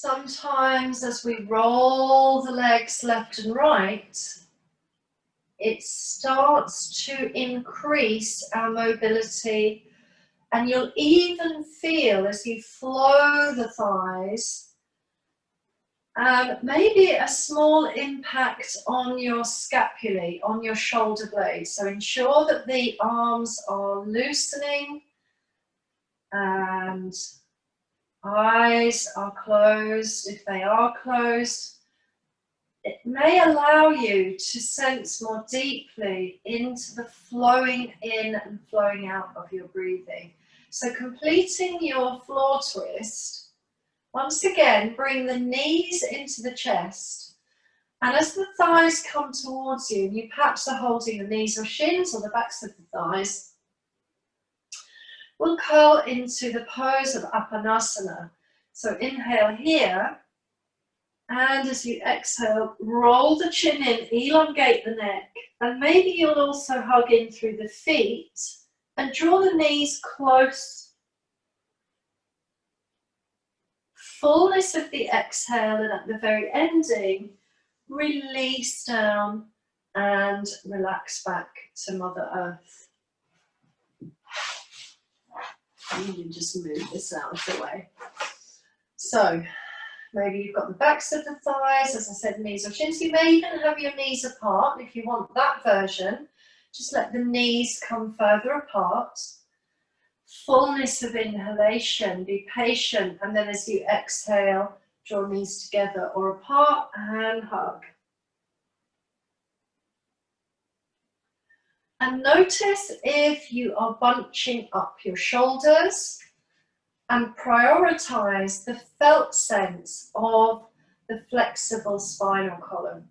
Sometimes as we roll the legs left and right, it starts to increase our mobility, and you'll even feel as you flow the thighs, maybe a small impact on your scapulae, on your shoulder blades. So ensure that the arms are loosening and eyes are closed if they are closed. It may allow you to sense more deeply into the flowing in and flowing out of your breathing. So completing your floor twist, once again, bring the knees into the chest. And as the thighs come towards you, and you perhaps are holding the knees or shins or the backs of the thighs, we'll curl into the pose of apanasana. So inhale here, and as you exhale, roll the chin in, elongate the neck, and maybe you'll also hug in through the feet and draw the knees close. Fullness of the exhale, and at the very ending, release down and relax back to Mother Earth. You can just move this out of the way. So, maybe you've got the backs of the thighs, as I said, knees or shins. You may even have your knees apart. If you want that version, just let the knees come further apart. Fullness of inhalation, be patient, and then as you exhale, draw knees together or apart and hug. And notice if you are bunching up your shoulders, and prioritize the felt sense of the flexible spinal column.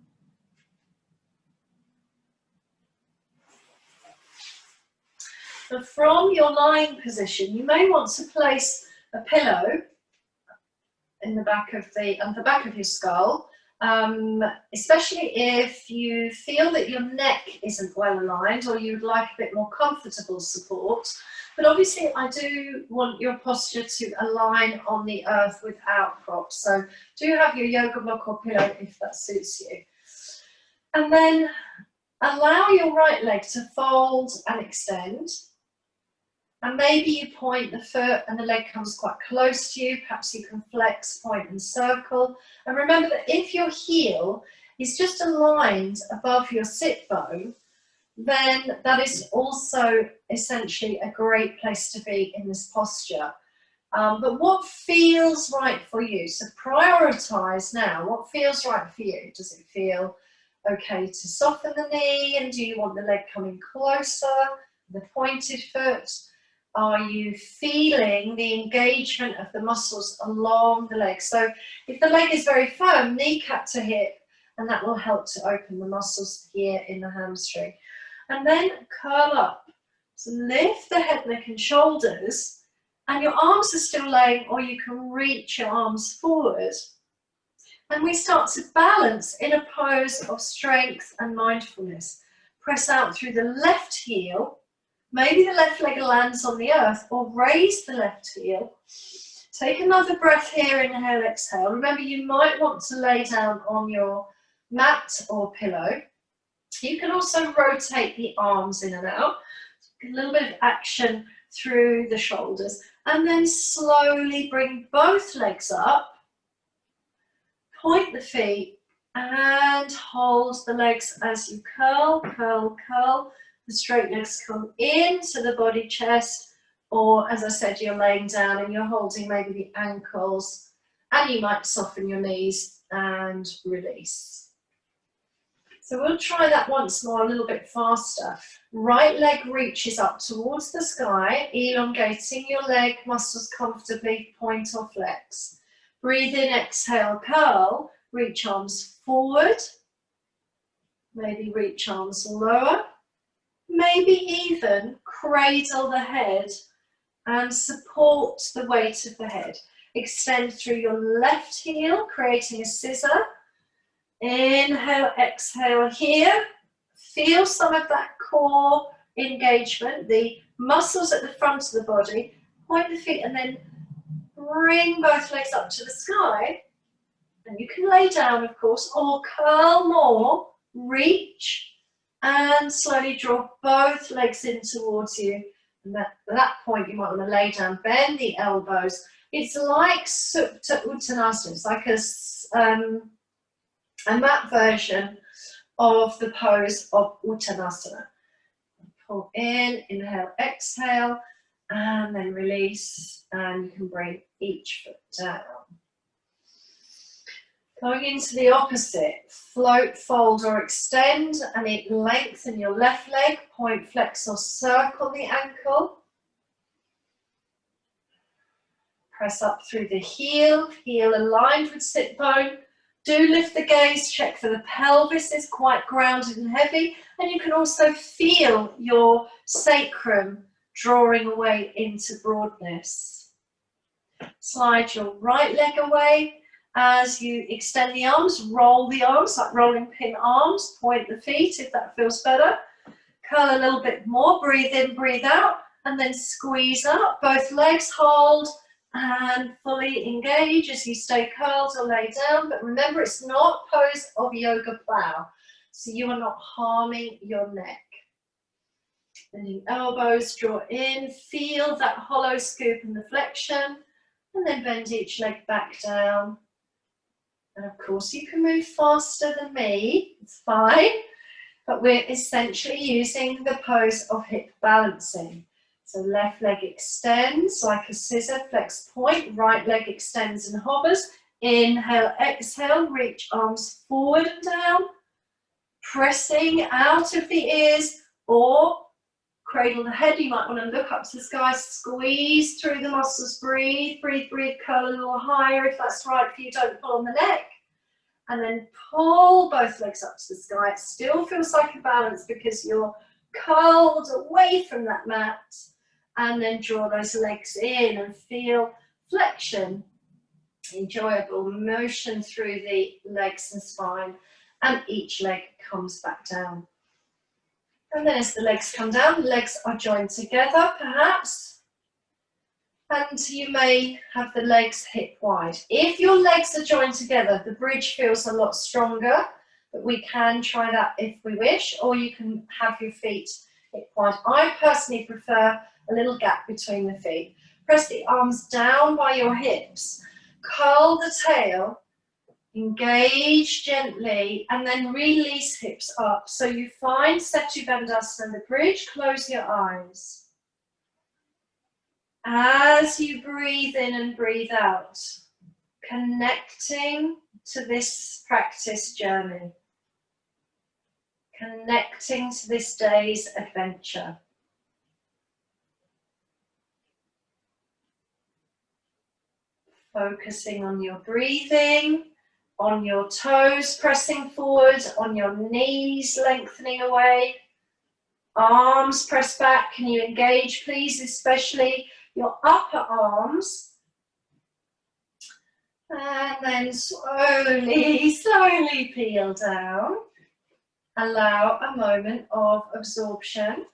And from your lying position, you may want to place a pillow in the back of your skull, especially if you feel that your neck isn't well aligned or you'd like a bit more comfortable support. But obviously I do want your posture to align on the earth without props. So do have your yoga block or pillow if that suits you. And then allow your right leg to fold and extend. And maybe you point the foot and the leg comes quite close to you. Perhaps you can flex, point and circle. And remember that if your heel is just aligned above your sit bone, then that is also essentially a great place to be in this posture. But what feels right for you? So prioritize now what feels right for you. Does it feel okay to soften the knee? And do you want the leg coming closer, the pointed foot? Are you feeling the engagement of the muscles along the leg? So if the leg is very firm, kneecap to hip, and that will help to open the muscles here in the hamstring. And then curl up. So lift the head, neck and shoulders, and your arms are still laying, or you can reach your arms forward. And we start to balance in a pose of strength and mindfulness. Press out through the left heel. Maybe the left leg lands on the earth, or raise the left heel. Take another breath here, inhale, exhale. Remember, you might want to lay down on your mat or pillow. You can also rotate the arms in and out. A little bit of action through the shoulders. And then slowly bring both legs up. Point the feet and hold the legs as you curl, curl, curl. The straight legs come into the body, chest, or as I said, you're laying down and you're holding maybe the ankles, and you might soften your knees and release. So we'll try that once more, a little bit faster. Right leg reaches up towards the sky, elongating your leg muscles comfortably, point or flex. Breathe in, exhale, curl, reach arms forward, maybe reach arms lower. Maybe even cradle the head and support the weight of the head. Extend through your left heel, creating a scissor. Inhale, exhale here. Feel some of that core engagement, the muscles at the front of the body. Point the feet and then bring both legs up to the sky. And you can lay down, of course, or curl more, reach, and slowly draw both legs in towards you. And at that point, you might want to lay down, bend the elbows. It's like supta uttanasana. It's like a mat version of the pose of Uttanasana. Pull in, inhale, exhale, and then release, and you can bring each foot down. Going into the opposite, float, fold or extend, and it lengthen your left leg, point, flex or circle the ankle. Press up through the heel, heel aligned with sit bone. Do lift the gaze, check for the pelvis is quite grounded and heavy, and you can also feel your sacrum drawing away into broadness. Slide your right leg away. As you extend the arms, roll the arms like rolling pin arms, point the feet if that feels better. Curl a little bit more, breathe in, breathe out, and then squeeze up. Both legs hold and fully engage as you stay curled or lay down. But remember, it's not pose of yoga plow, so you are not harming your neck. Bending elbows, draw in, feel that hollow scoop and the flexion, and then bend each leg back down. And of course you can move faster than me, it's fine, but we're essentially using the pose of hip balancing. So left leg extends like a scissor, flex point, right leg extends and hovers. Inhale, exhale, reach arms forward and down, pressing out of the ears or cradle the head. You might want to look up to the sky, squeeze through the muscles, breathe, breathe, breathe, curl a little higher if that's right for you, don't pull on the neck. And then pull both legs up to the sky. It still feels like a balance because you're curled away from that mat. And then draw those legs in and feel flexion, enjoyable motion through the legs and spine. And each leg comes back down. And then as the legs come down, the legs are joined together, perhaps. And you may have the legs hip wide. If your legs are joined together, the bridge feels a lot stronger, but we can try that if we wish, or you can have your feet hip wide. I personally prefer a little gap between the feet. Press the arms down by your hips, curl the tail, engage gently, and then release hips up. So you find Seta Bandhasana, the bridge, close your eyes. As you breathe in and breathe out, connecting to this practice journey, connecting to this day's adventure. Focusing on your breathing, on your toes pressing forward, on your knees lengthening away, arms press back. Can you engage, please, especially your upper arms? And then slowly, slowly peel down. Allow a moment of absorption.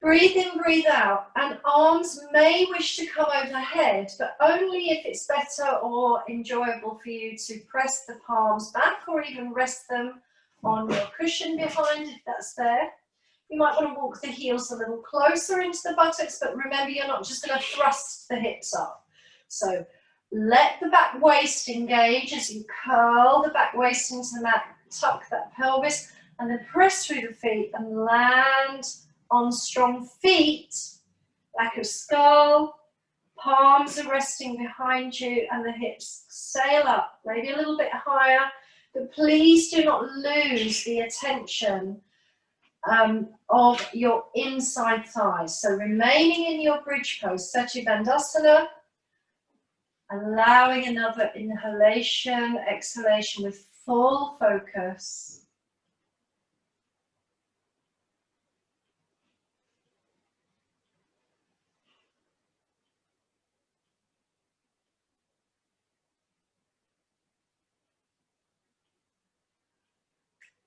Breathe in, breathe out, and arms may wish to come overhead, but only if it's better or enjoyable for you to press the palms back or even rest them on your cushion behind if that's there. You might want to walk the heels a little closer into the buttocks, but remember you're not just going to thrust the hips up. So let the back waist engage as you curl the back waist into the mat, tuck that pelvis, and then press through the feet and land on strong feet, back of skull, palms are resting behind you and the hips sail up, maybe a little bit higher, but please do not lose the attention of your inside thighs. So remaining in your bridge pose, Seta Bandhasana, allowing another inhalation, exhalation with full focus.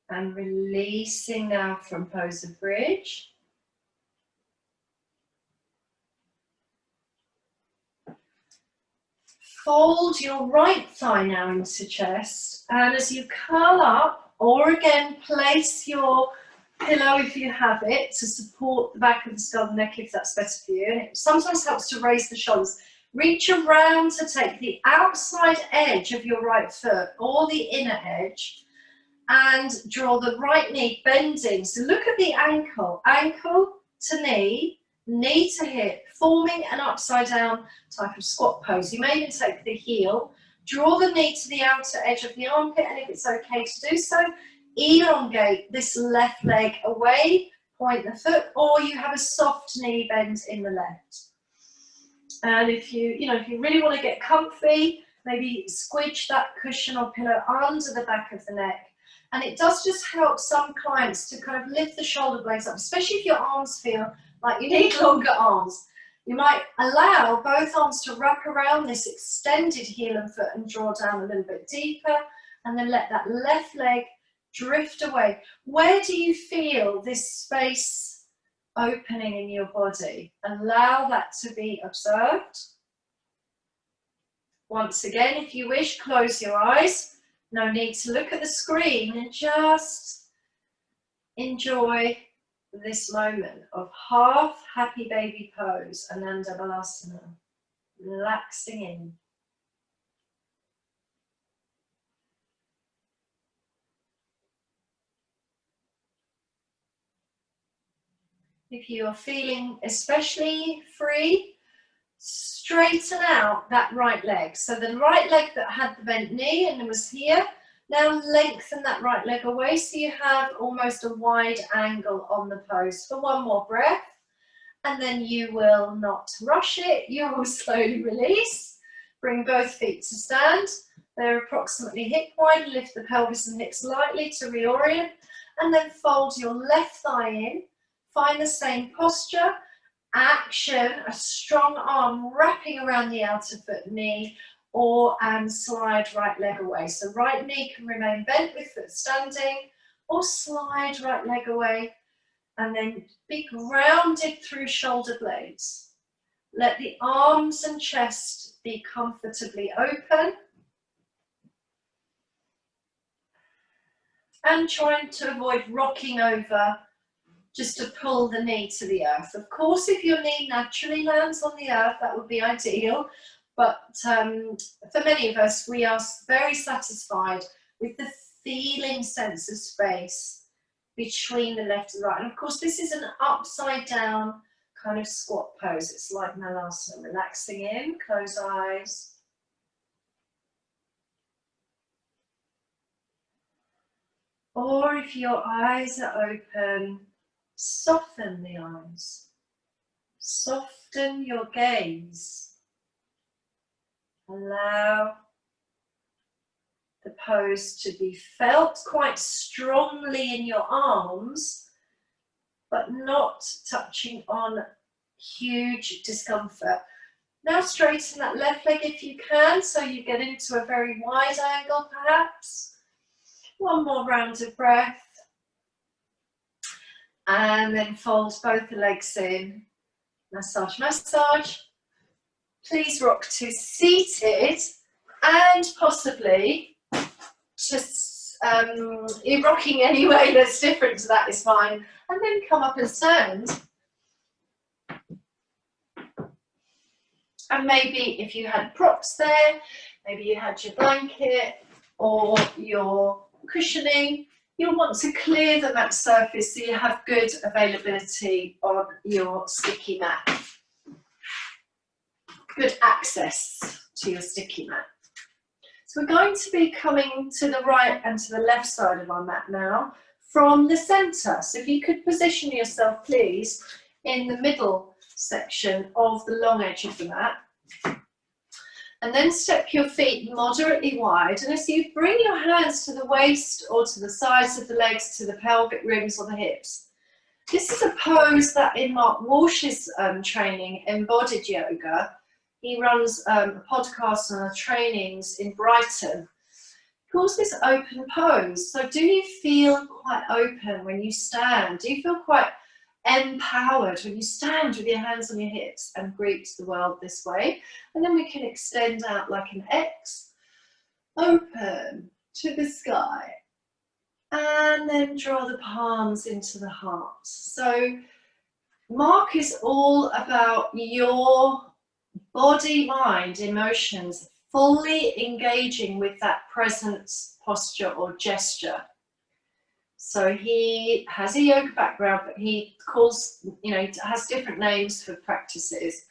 And releasing now from pose of bridge. Fold your right thigh now into chest, and as you curl up, or again place your pillow if you have it to support the back of the skull and neck if that's better for you, and it sometimes helps to raise the shoulders. Reach around to take the outside edge of your right foot or the inner edge and draw the right knee bending. So look at the ankle, ankle to knee, knee to hip, forming an upside down type of squat pose. You may even take the heel, draw the knee to the outer edge of the armpit, and if it's okay to do so, elongate this left leg away, point the foot, or you have a soft knee bend in the left. And if you really want to get comfy, maybe squidge that cushion or pillow under the back of the neck. And it does just help some clients to kind of lift the shoulder blades up, especially if your arms feel like you need longer arms. You might allow both arms to wrap around this extended heel and foot and draw down a little bit deeper, and then let that left leg drift away. Where do you feel this space opening in your body? Allow that to be observed. Once again, if you wish, close your eyes. No need to look at the screen, and just enjoy this moment of half happy baby pose, ananda balasana, relaxing in. If you are feeling especially free, straighten out that right leg. So the right leg that had the bent knee and was here, now lengthen that right leg away so you have almost a wide angle on the pose. For one more breath, and then you will not rush it, you will slowly release. Bring both feet to stand. They're approximately hip wide. Lift the pelvis and hips lightly to reorient, and then fold your left thigh in. Find the same posture, action, a strong arm wrapping around the outer foot, knee, and slide right leg away. So right knee can remain bent with foot standing, or slide right leg away, and then be grounded through shoulder blades. Let the arms and chest be comfortably open. And trying to avoid rocking over just to pull the knee to the earth. Of course, if your knee naturally lands on the earth, that would be ideal. But for many of us, we are very satisfied with the feeling sense of space between the left and right. And of course, this is an upside down kind of squat pose. It's like Malasana, relaxing in, close eyes. Or if your eyes are open, soften the eyes. Soften your gaze. Allow the pose to be felt quite strongly in your arms, but not touching on huge discomfort. Now straighten that left leg if you can, so you get into a very wide angle perhaps. One more round of breath. And then fold both the legs in. Massage, massage. Please rock to seated, and possibly just you're rocking anyway that's different to that is fine. And then come up and stand. And maybe if you had props there, maybe you had your blanket or your cushioning, you'll want to clear the mat surface so you have good availability on your sticky mat. Good access to your sticky mat. So we're going to be coming to the right and to the left side of our mat now from the centre. So if you could position yourself, please, in the middle section of the long edge of the mat. And then step your feet moderately wide. And as you bring your hands to the waist or to the sides of the legs, to the pelvic ribs or the hips. This is a pose that in Mark Walsh's training, Embodied Yoga, he runs a podcast on trainings in Brighton. He calls this open pose. So do you feel quite open when you stand? Do you feel quite empowered when you stand with your hands on your hips and greet the world this way. And then we can extend out like an X, open to the sky, and then draw the palms into the heart. So Mark is all about your body, mind, emotions fully engaging with that present posture or gesture. So he has a yoga background, but he calls, has different names for practices.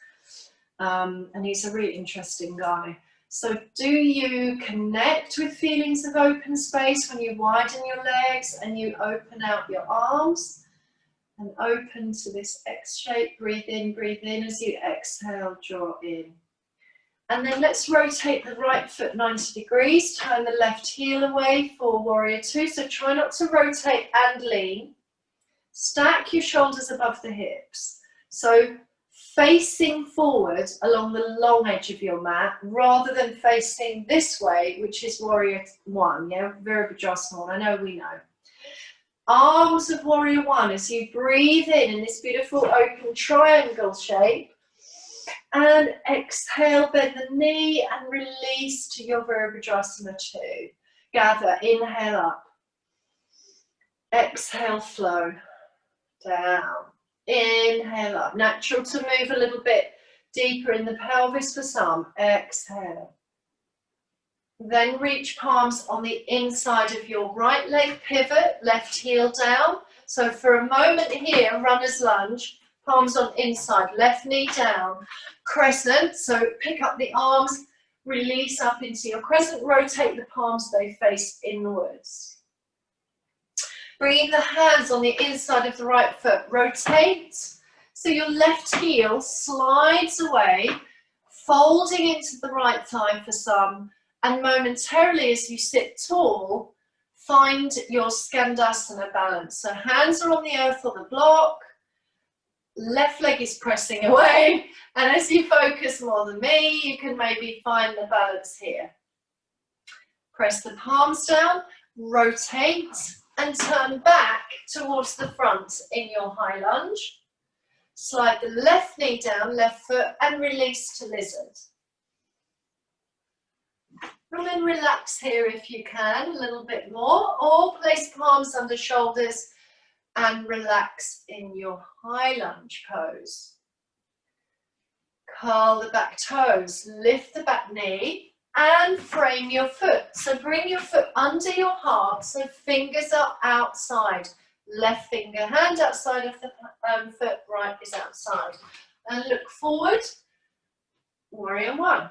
And he's a really interesting guy. So do you connect with feelings of open space when you widen your legs and you open out your arms? And open to this X shape, breathe in as you exhale, draw in. And then let's rotate the right foot 90 degrees, turn the left heel away for warrior two. So try not to rotate and lean. Stack your shoulders above the hips. So facing forward along the long edge of your mat, rather than facing this way, which is warrior one, yeah, Virabhadrasana, I know we know. Arms of warrior one as you breathe in this beautiful open triangle shape, and exhale, bend the knee and release to your Virabhadrasana two. Gather, inhale up, exhale, flow down, inhale up. Natural to move a little bit deeper in the pelvis for some, exhale. Then reach palms on the inside of your right leg, pivot, left heel down. So for a moment here, runner's lunge, palms on inside, left knee down, crescent. So pick up the arms, release up into your crescent, rotate the palms, they face inwards. Bringing the hands on the inside of the right foot, rotate. So your left heel slides away, folding into the right thigh for some. And momentarily, as you sit tall, find your Skandasana balance. So hands are on the earth or the block, left leg is pressing away, and as you focus more than me, you can maybe find the balance here. Press the palms down, rotate, and turn back towards the front in your high lunge. Slide the left knee down, left foot, and release to lizard. And then relax here if you can, a little bit more, or place palms under shoulders and relax in your high lunge pose. Curl the back toes, lift the back knee and frame your foot. So bring your foot under your heart, so fingers are outside. Left finger, hand outside of the foot, right is outside. And look forward, warrior one.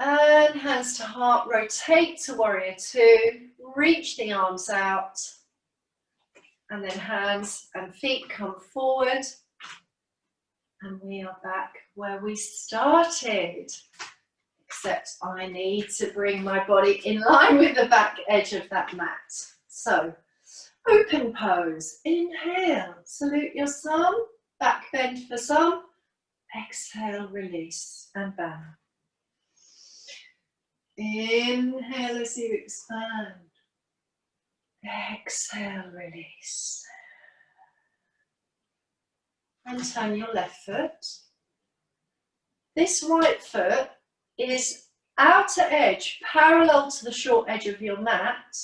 And hands to heart, rotate to warrior two, reach the arms out, and then hands and feet come forward, and we are back where we started, except I need to bring my body in line with the back edge of that mat. So, open pose, inhale, salute your sun, back bend for some, exhale, release, and bow. Inhale as you expand. Exhale, release. And turn your left foot. This right foot is outer edge, parallel to the short edge of your mat,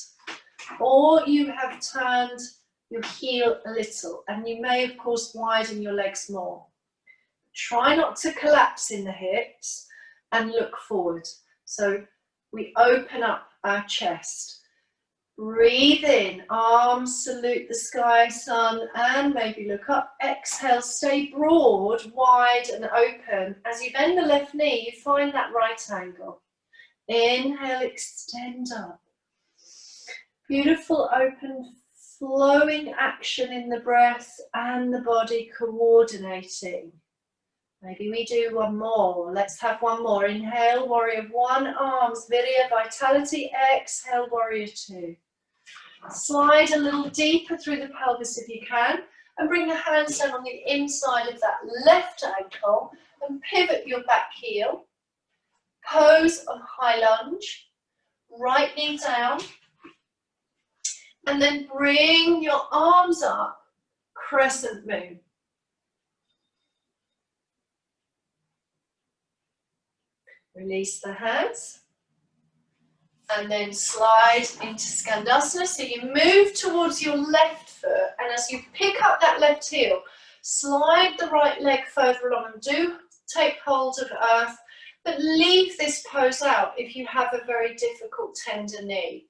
or you have turned your heel a little, and you may, of course, widen your legs more. Try not to collapse in the hips and look forward. So we open up our chest. Breathe in, arms salute the sky, sun, and maybe look up. Exhale, stay broad, wide and open. As you bend the left knee, you find that right angle. Inhale, extend up. Beautiful, open, flowing action in the breath and the body coordinating. Maybe we do one more. Let's have one more. Inhale, warrior one, arms, virya, vitality. Exhale, warrior two. Slide a little deeper through the pelvis if you can, and bring the hands down on the inside of that left ankle and pivot your back heel. Pose of high lunge. Right knee down. And then bring your arms up, crescent moon. Release the hands. And then slide into Skandasana. So you move towards your left foot, and as you pick up that left heel, slide the right leg further along and do take hold of earth, but leave this pose out if you have a very difficult tender knee.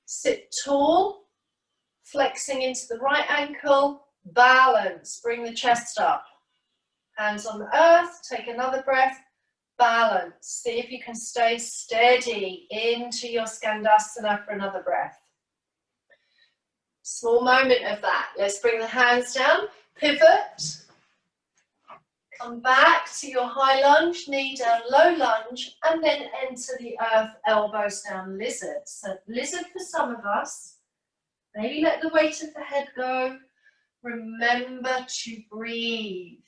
Sit tall, flexing into the right ankle, balance, bring the chest up. Hands on the earth, take another breath. Balance. See if you can stay steady into your Skandasana for another breath. Small moment of that. Let's bring the hands down. Pivot. Come back to your high lunge, knee down, low lunge, and then enter the earth, elbows down, lizard. So lizard for some of us. Maybe let the weight of the head go. Remember to breathe.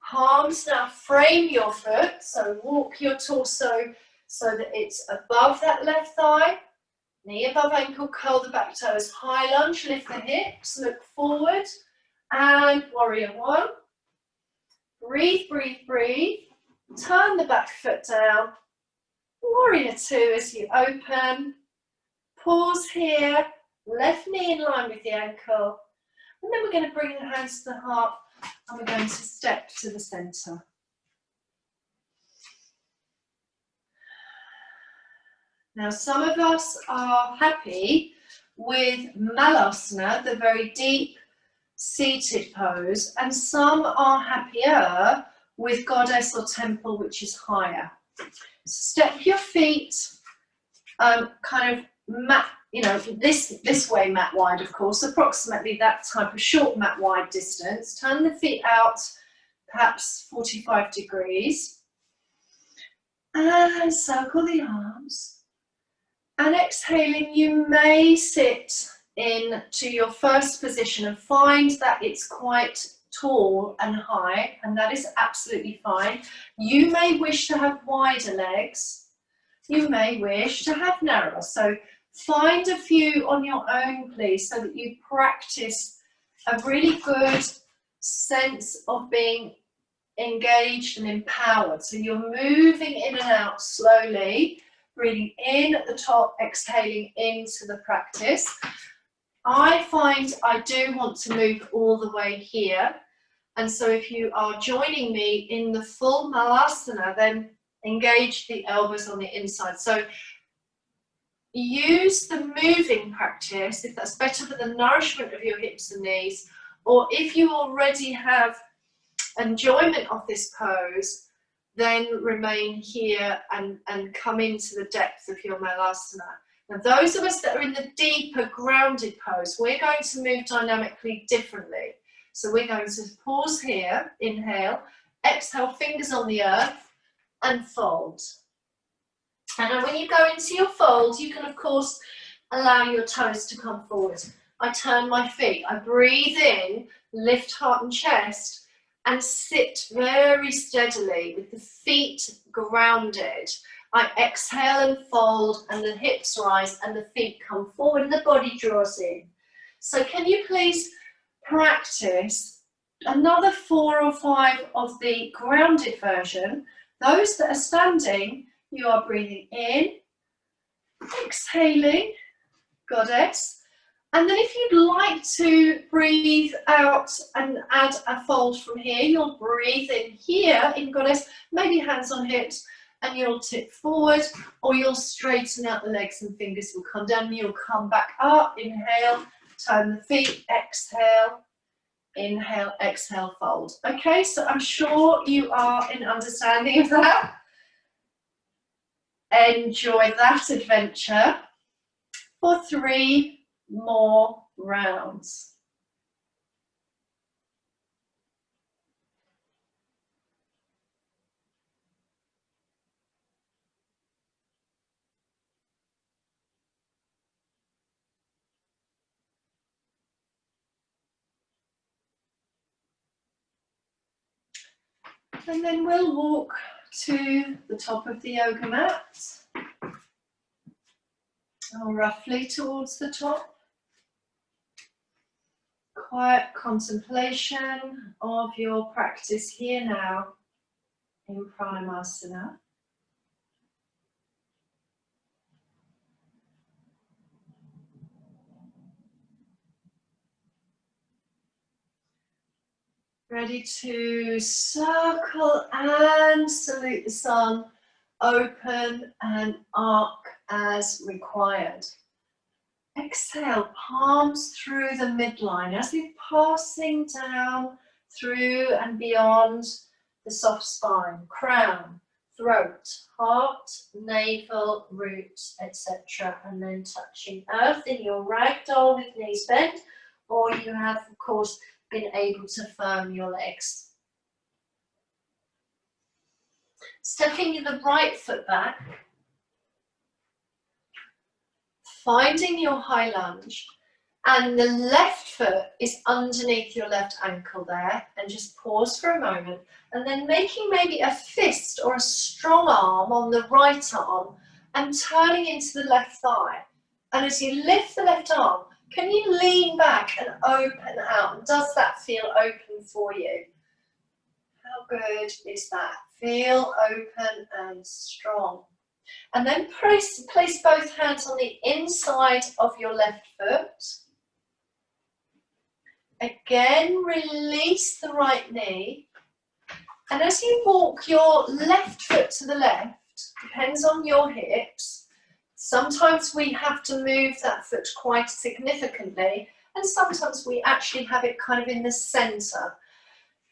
Palms now frame your foot, so walk your torso so that it's above that left thigh. Knee above ankle, curl the back toes. High lunge, lift the hips, look forward. And warrior one. Breathe, breathe, breathe. Turn the back foot down. Warrior two as you open. Pause here. Left knee in line with the ankle. And then we're going to bring the hands to the heart. And we're going to step to the center. Now, some of us are happy with Malasana, the very deep seated pose, and some are happier with goddess or temple, which is higher. Step your feet kind of mat, you know, this way mat wide, of course, approximately that type of short mat wide distance. Turn the feet out, perhaps 45 degrees. And circle the arms. And exhaling, you may sit into your first position and find that it's quite tall and high, and that is absolutely fine. You may wish to have wider legs. You may wish to have narrower. So find a few on your own, please, so that you practice a really good sense of being engaged and empowered. So you're moving in and out slowly, breathing in at the top, exhaling into the practice. I find I do want to move all the way here. And so if you are joining me in the full Malasana, then engage the elbows on the inside. So use the moving practice if that's better for the nourishment of your hips and knees, or if you already have enjoyment of this pose, then remain here and come into the depth of your Malasana. Now, those of us that are in the deeper grounded pose, we're going to move dynamically differently. So we're going to pause here, inhale, exhale, fingers on the earth, and fold. And when you go into your fold, you can, of course, allow your toes to come forward. I turn my feet, I breathe in, lift heart and chest, and sit very steadily with the feet grounded. I exhale and fold, and the hips rise, and the feet come forward, and the body draws in. So can you please practice another 4 or 5 of the grounded version? Those that are standing, you are breathing in, exhaling, goddess. And then if you'd like to breathe out and add a fold from here, you'll breathe in here in goddess, maybe hands on hips, and you'll tip forward, or you'll straighten out the legs and fingers will come down, and you'll come back up, inhale, turn the feet, exhale, inhale, exhale, fold. Okay, so I'm sure you are in understanding of that. Enjoy that adventure for 3 more rounds. And then we'll walk to the top of the yoga mat, or roughly towards the top. quiet contemplation of your practice here now in Pranayama. Ready to circle and salute the sun, open and arc as required. Exhale, palms through the midline as we're passing down through and beyond the soft spine, crown, throat, heart, navel, roots, etc. And then touching earth in your ragdoll with knees bent, or you have, of course, been able to firm your legs. Stepping the right foot back, finding your high lunge, and the left foot is underneath your left ankle there, and just pause for a moment, and then making maybe a fist or a strong arm on the right arm and turning into the left thigh. And as you lift the left arm, can you lean back and open out? And does that feel open for you? How good is that? Feel open and strong. And then place both hands on the inside of your left foot. Again, release the right knee. And as you walk your left foot to the left, depends on your hips. Sometimes we have to move that foot quite significantly, and sometimes we actually have it kind of in the center.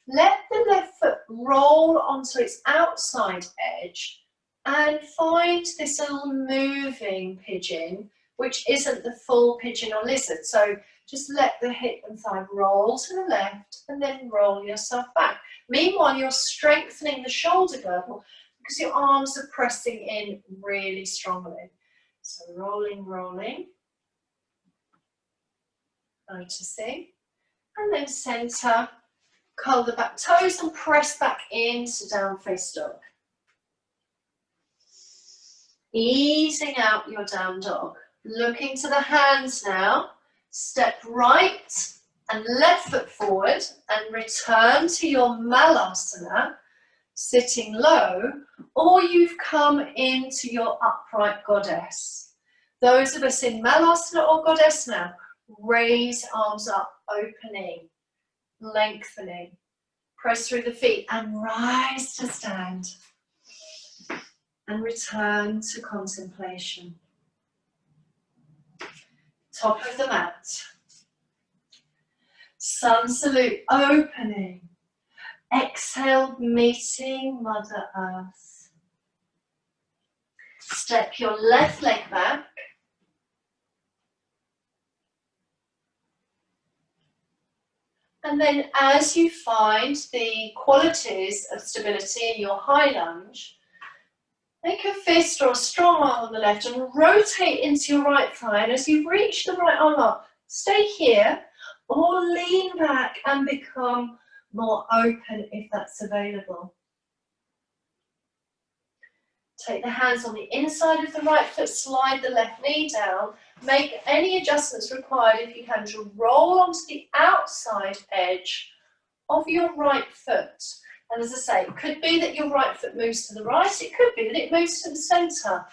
Let the left foot roll onto its outside edge and find this little moving pigeon, which isn't the full pigeon or lizard. So just let the hip and thigh roll to the left and then roll yourself back. Meanwhile, you're strengthening the shoulder girdle because your arms are pressing in really strongly. So rolling, rolling, noticing, and then center, curl the back toes and press back into down face dog. Easing out your down dog. Looking to the hands now, step right and left foot forward and return to your Malasana, sitting low, or you've come into your upright goddess. Those of us in Malasana or goddess now, raise arms up, opening, lengthening, press through the feet and rise to stand. And return to contemplation. Top of the mat. Sun salute, opening. Exhale, meeting Mother Earth. Step your left leg back. And then as you find the qualities of stability in your high lunge, make a fist or a strong arm on the left and rotate into your right thigh. And as you reach the right arm up, stay here or lean back and become more open if that's available. Take the hands on the inside of the right foot, slide the left knee down. Make any adjustments required if you can to roll onto the outside edge of your right foot. And as I say, it could be that your right foot moves to the right, it could be that it moves to the centre.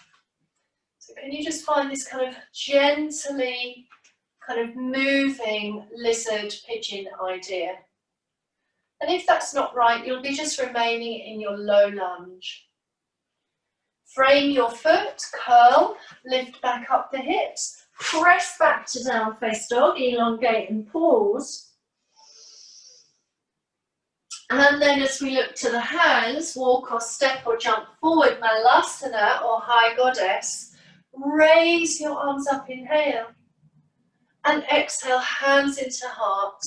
So can you just find this kind of gently kind of moving lizard pigeon idea? And if that's not right, you'll be just remaining in your low lunge. Frame your foot, curl, lift back up the hips, press back to down face dog, elongate and pause. And then as we look to the hands, walk or step or jump forward, Malasana or high goddess. Raise your arms up, inhale. And exhale, hands into heart.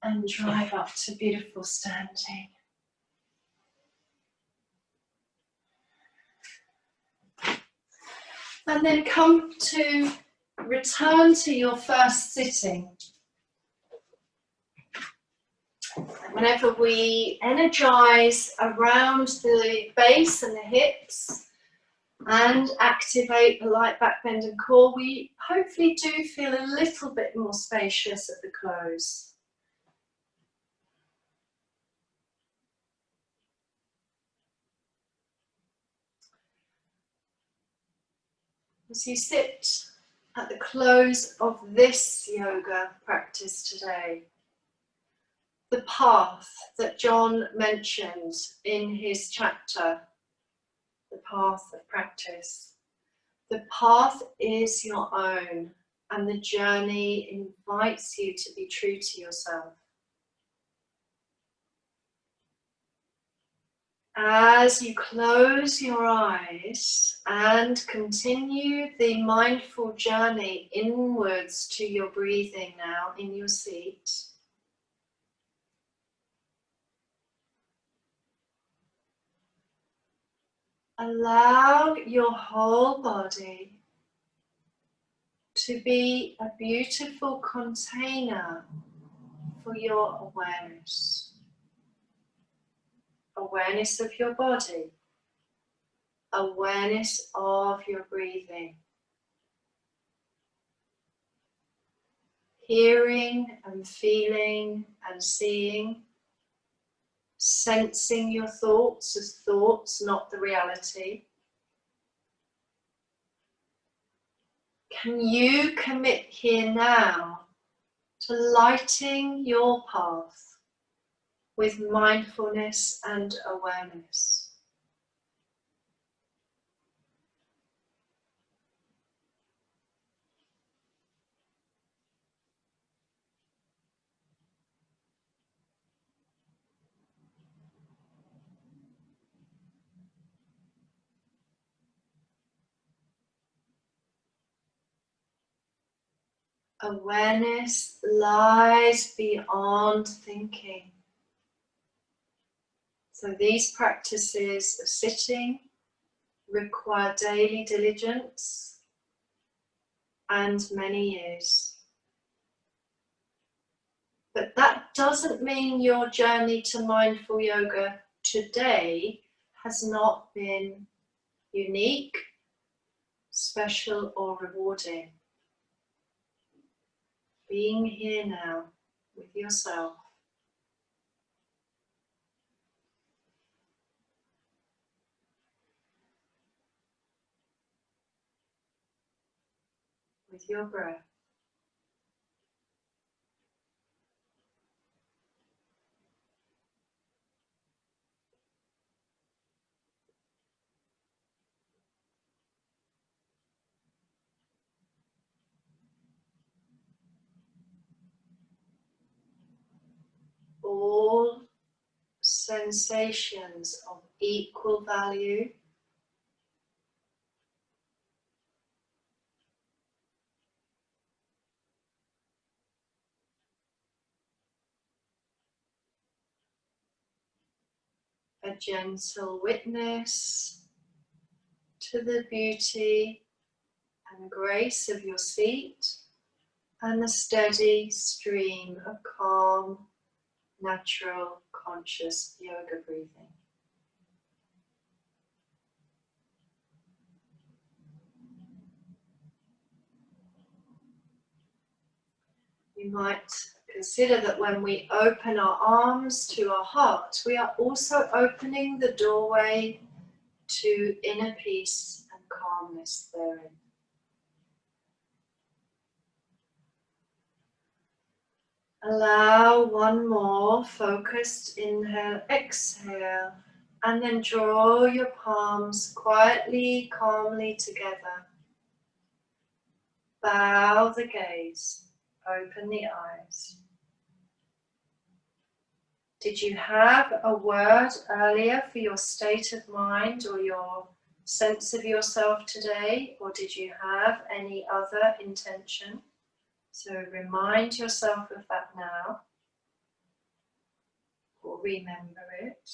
And drive up to beautiful standing. And then come to return to your first sitting. Whenever we energize around the base and the hips, and activate the light back bend and core, we hopefully do feel a little bit more spacious at the close. As you sit at the close of this yoga practice today, the path that John mentioned in his chapter, the path of practice, the path is your own, and the journey invites you to be true to yourself. As you close your eyes and continue the mindful journey inwards to your breathing now in your seat, allow your whole body to be a beautiful container for your awareness. Awareness of your body, awareness of your breathing, hearing and feeling and seeing, sensing your thoughts as thoughts, not the reality. Can you commit here now to lighting your path with mindfulness and awareness? Awareness lies beyond thinking. So these practices of sitting require daily diligence and many years. But that doesn't mean your journey to mindful yoga today has not been unique, special, or rewarding. Being here now with yourself, with your breath. All sensations of equal value, a gentle witness to the beauty and grace of your seat and the steady stream of calm, natural, conscious yoga breathing. You might consider that when we open our arms to our heart, we are also opening the doorway to inner peace and calmness therein. Allow one more focused inhale, exhale, and then draw your palms quietly, calmly together. Bow the gaze, open the eyes. Did you have a word earlier for your state of mind or your sense of yourself today, or did you have any other intention? So remind yourself of that now, or remember it.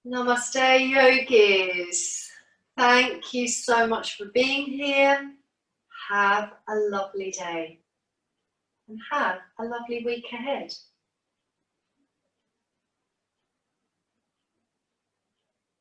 Namaste, yogis. Thank you so much for being here. Have a lovely day and have a lovely week ahead.